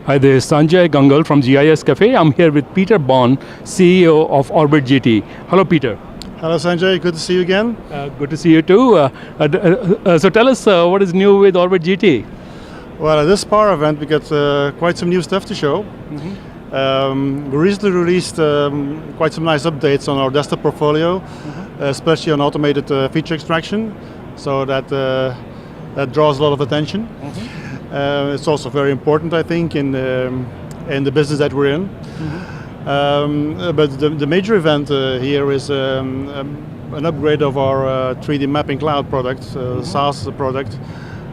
Hi, there is Sanjay Gangal from GIS Cafe. I'm here with Peter Bond, CEO of Orbit GT. Hello, Peter. Hello, Sanjay. Good to see you again. Good to see you too. So tell us what is new with Orbit GT? Well, at this SPAR event, we got quite some new stuff to show. We recently released quite some nice updates on our desktop portfolio, especially on automated feature extraction, so that draws a lot of attention. It's also very important, I think, in the business that we're in. But the major event here is an upgrade of our 3D mapping cloud product, SaaS product,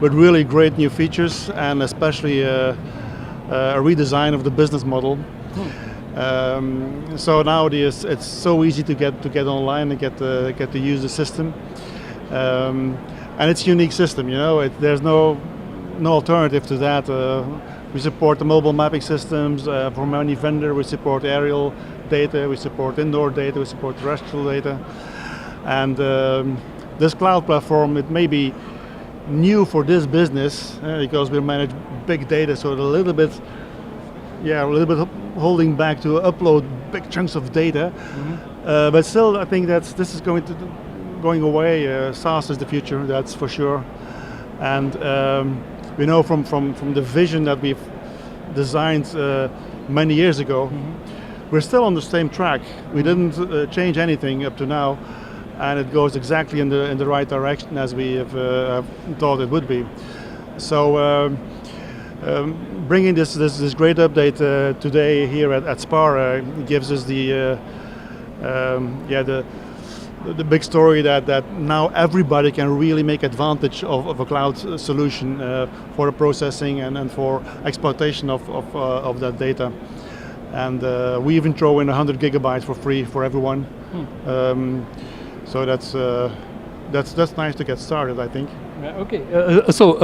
with really great new features and especially a redesign of the business model. So nowadays it's so easy to get online and get to use the system, and it's a unique system. You know, there's no alternative to that. We support the mobile mapping systems from any vendor. We support aerial data, we support indoor data, we support terrestrial data. And this cloud platform, it may be new for this business because we manage big data, so a little bit holding back to upload big chunks of data. But still, I think this is going away. SaaS is the future, that's for sure. And we know from the vision that we've designed many years ago, we're still on the same track. We didn't change anything up to now, and it goes exactly in the right direction as we have thought it would be. So bringing this great update today here at SPAR gives us the big story that now everybody can really make advantage of a cloud solution for the processing and for exploitation of that data. And we even throw in 100 gigabytes for free for everyone. So that's nice to get started, I think. Okay, so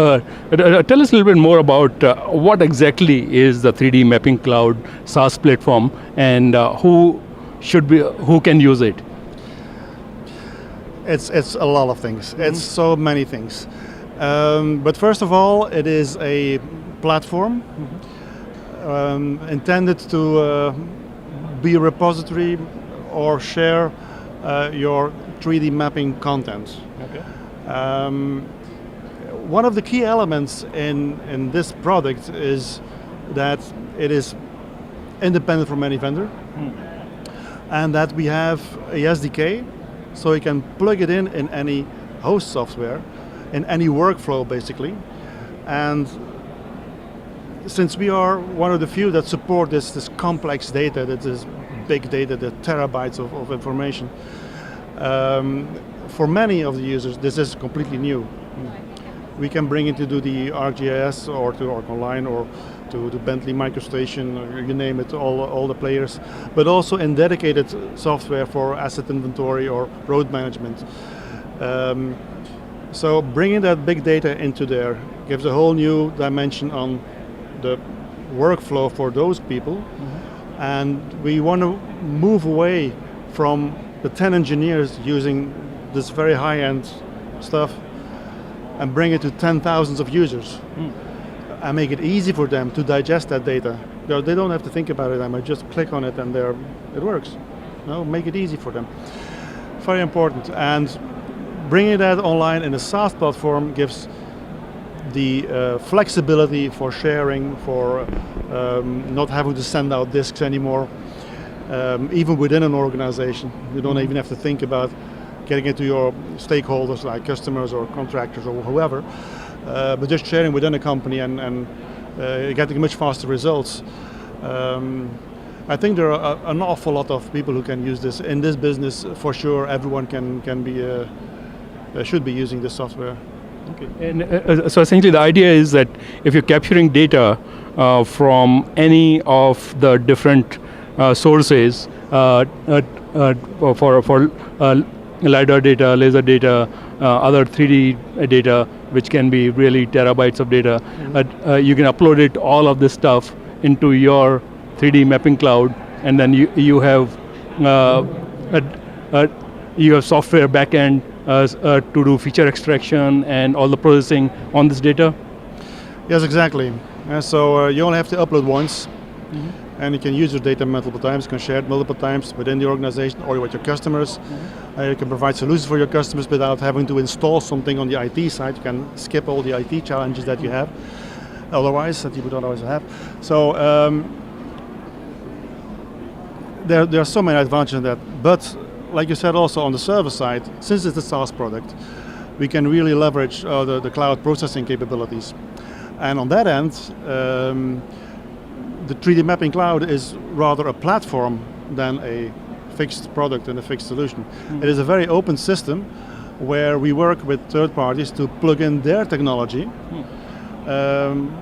tell us a little bit more about what exactly is the 3D mapping cloud SaaS platform, and who can use it? It's a lot of things. It's so many things. But first of all, it is a platform intended to be a repository or share your 3D mapping content. Okay. One of the key elements in this product is that it is independent from any vendor, and that we have a SDK, so you can plug it in any host software, in any workflow basically. And since we are one of the few that support this complex data, that is big data, the terabytes of information, for many of the users this is completely new. We can bring it to do the ArcGIS or to Arc Online or to Bentley MicroStation, or you name it, all the players, but also in dedicated software for asset inventory or road management. So bringing that big data into there gives a whole new dimension on the workflow for those people. And we want to move away from the 10 engineers using this very high-end stuff and bring it to 10,000s of users. And make it easy for them to digest that data. They don't have to think about it. I might just click on it and it works. No, make it easy for them. Very important. And bringing that online in a SaaS platform gives the flexibility for sharing, for not having to send out disks anymore, even within an organization. You don't even have to think about getting it to your stakeholders like customers or contractors or whoever. But just sharing within a company and getting much faster results. I think there are an awful lot of people who can use this. In this business, for sure, everyone should be using this software. Okay. And so essentially the idea is that if you're capturing data from any of the different sources for LiDAR data, laser data, other 3D data, which can be really terabytes of data. You can upload it, all of this stuff, into your 3D mapping cloud, and then you have software backend to do feature extraction and all the processing on this data. Yes, exactly. So you only have to upload once, and you can use your data multiple times, you can share it multiple times within the organization or with your customers. You can provide solutions for your customers without having to install something on the IT side. You can skip all the IT challenges that you have otherwise, that you would otherwise have. So there are so many advantages in that, but like you said also on the server side, since it's a SaaS product, we can really leverage the cloud processing capabilities. And on that end, the 3D mapping cloud is rather a platform than a fixed product and a fixed solution. It is a very open system where we work with third parties to plug in their technology,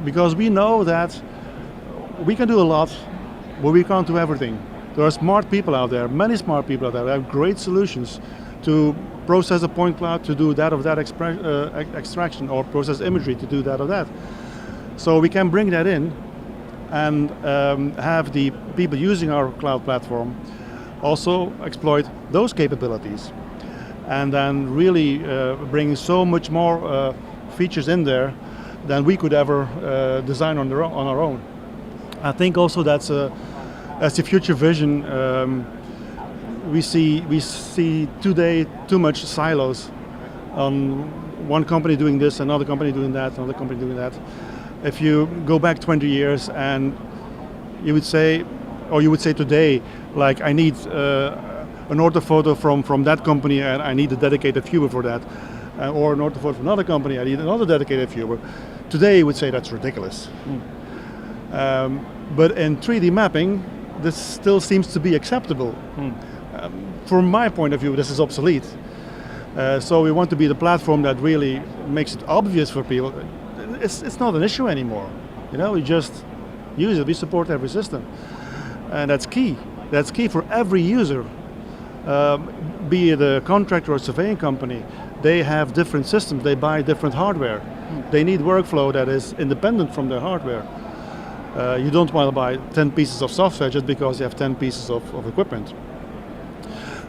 because we know that we can do a lot, but we can't do everything. There are smart people out there, many smart people out there that have great solutions to process a point cloud, to do that of that extraction, or process imagery to do that of that. So we can bring that in and have the people using our cloud platform also exploit those capabilities, and then really bring so much more features in there than we could ever design on our own. I think also that's the future vision. We see today too much silos. One company doing this, another company doing that, another company doing that. If you go back 20 years and you would say today, like, I need an orthophoto from that company and I need a dedicated viewer for that, or an orthophoto from another company, I need another dedicated viewer. Today you would say that's ridiculous. But in 3D mapping, this still seems to be acceptable. From my point of view, this is obsolete. So we want to be the platform that really makes it obvious for people. It's not an issue anymore. We just use it. We support every system, and that's key. That's key for every user. Be it a contractor or a surveying company, they have different systems. They buy different hardware. They need workflow that is independent from their hardware. You don't want to buy 10 pieces of software just because you have 10 pieces of equipment.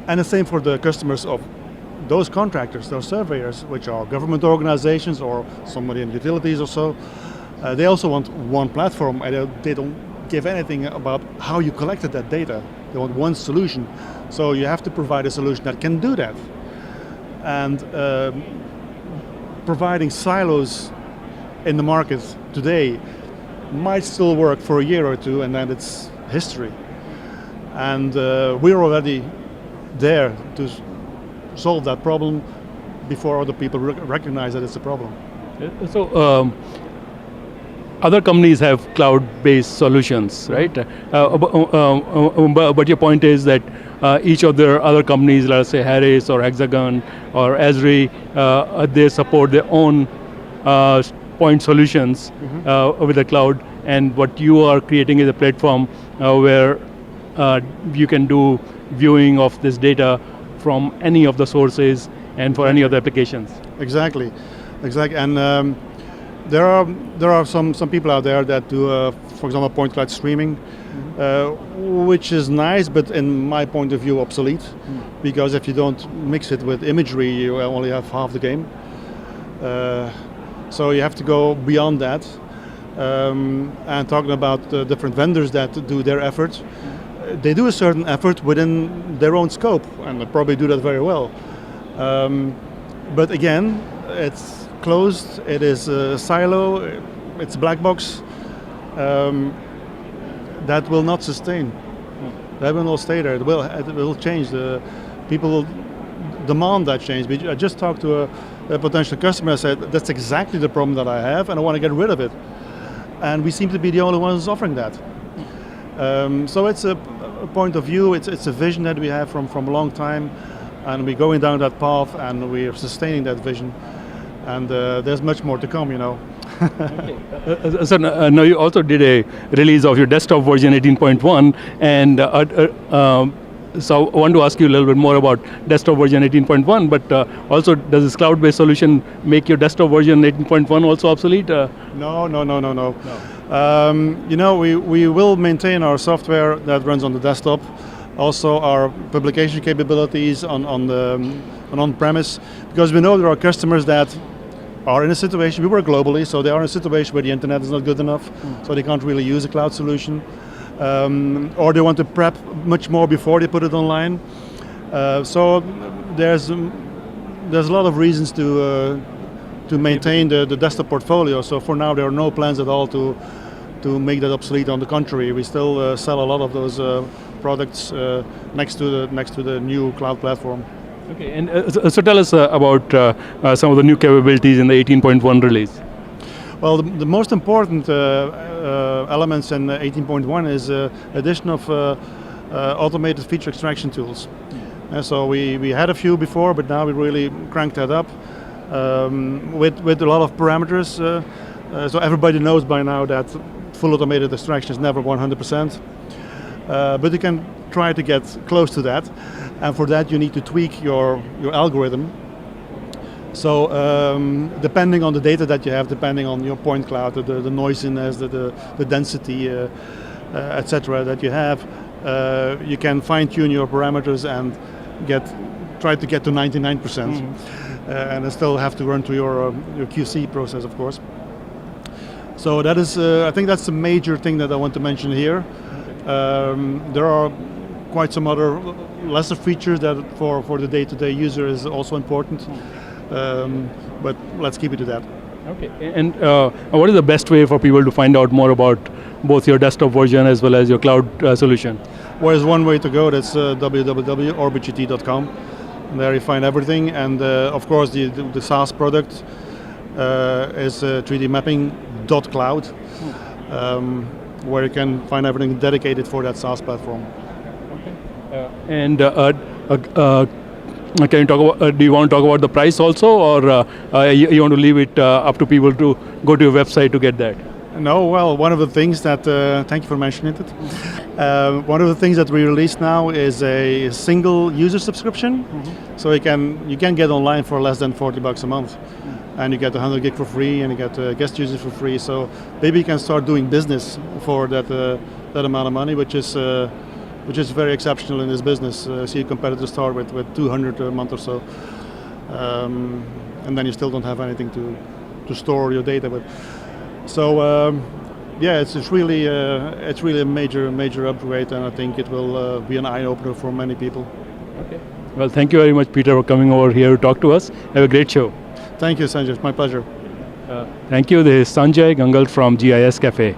And the same for the customers of those contractors, those surveyors, which are government organizations or somebody in utilities or so. They also want one platform, and they don't give anything about how you collected that data. They want one solution. So you have to provide a solution that can do that. And providing silos in the market today might still work for a year or two, and then it's history. And we're already there to solve that problem before other people recognize that it's a problem. So other companies have cloud-based solutions, right? But your point is that each of their other companies, let's say Harris or Hexagon or Esri, they support their own point solutions with the cloud, and what you are creating is a platform where you can do viewing of this data from any of the sources and for any of the applications. Exactly. And there are some people out there that do, for example, point cloud streaming, which is nice, but in my point of view, obsolete. Because if you don't mix it with imagery, you only have half the game. So you have to go beyond that. And talking about the different vendors that do their efforts, they do a certain effort within their own scope, and they probably do that very well. But again, it's closed, it is a silo, it's a black box. That will not sustain. That will not stay there. It will change. People will demand that change. I just talked to a potential customer. I said, that's exactly the problem that I have, and I want to get rid of it. And we seem to be the only ones offering that. So it's a point of view, it's a vision that we have from a long time, and we're going down that path, and we're sustaining that vision. And there's much more to come, Okay. So now you also did a release of your desktop version 18.1, and so I want to ask you a little bit more about desktop version 18.1, but also does this cloud-based solution make your desktop version 18.1 also obsolete? No. We will maintain our software that runs on the desktop, also our publication capabilities on on-premise, because we know there are customers that are in a situation, we work globally, so they are in a situation where the internet is not good enough, so they can't really use a cloud solution. Or they want to prep much more before they put it online. So there's a lot of reasons to maintain the desktop portfolio. So for now there are no plans at all to make that obsolete. On the contrary, we still sell a lot of those products next to the new cloud platform. Okay, and so tell us about some of the new capabilities in the 18.1 release. Well, the most important elements in 18.1 is addition of automated feature extraction tools. So we had a few before, but now we really cranked that up with a lot of parameters. So everybody knows by now that full automated extraction is never 100%. But you can try to get close to that, and for that you need to tweak your algorithm. So depending on the data that you have, depending on your point cloud, the noisiness, the density, etc. that you have, you can fine-tune your parameters and try to get to 99%, and still have to run through your QC process, of course. So that is, I think that's the major thing that I want to mention here. There are quite some other lesser features that for the day-to-day user is also important, but let's keep it to that. Okay, and what is the best way for people to find out more about both your desktop version as well as your cloud solution? Well, there's one way to go, that's www.orbitgt.com. There you find everything, and of course the SaaS product is 3dmapping.cloud, where you can find everything dedicated for that SaaS platform. Okay. And can you talk about, do you want to talk about the price also, or you want to leave it up to people to go to your website to get that? No, well, one of the things that, thank you for mentioning it. One of the things that we released now is a single user subscription. So you can get online for less than $40 a month. And you get 100 gig for free, and you get guest users for free. So maybe you can start doing business for that amount of money, which is very exceptional in this business. See a competitor start with 200 a month or so, and then you still don't have anything to store your data with. So yeah, it's really a major upgrade, and I think it will be an eye opener for many people. Okay. Well, thank you very much, Peter, for coming over here to talk to us. Have a great show. Thank you, Sanjay. It's my pleasure. Thank you. This is Sanjay Gangal from GIS Cafe.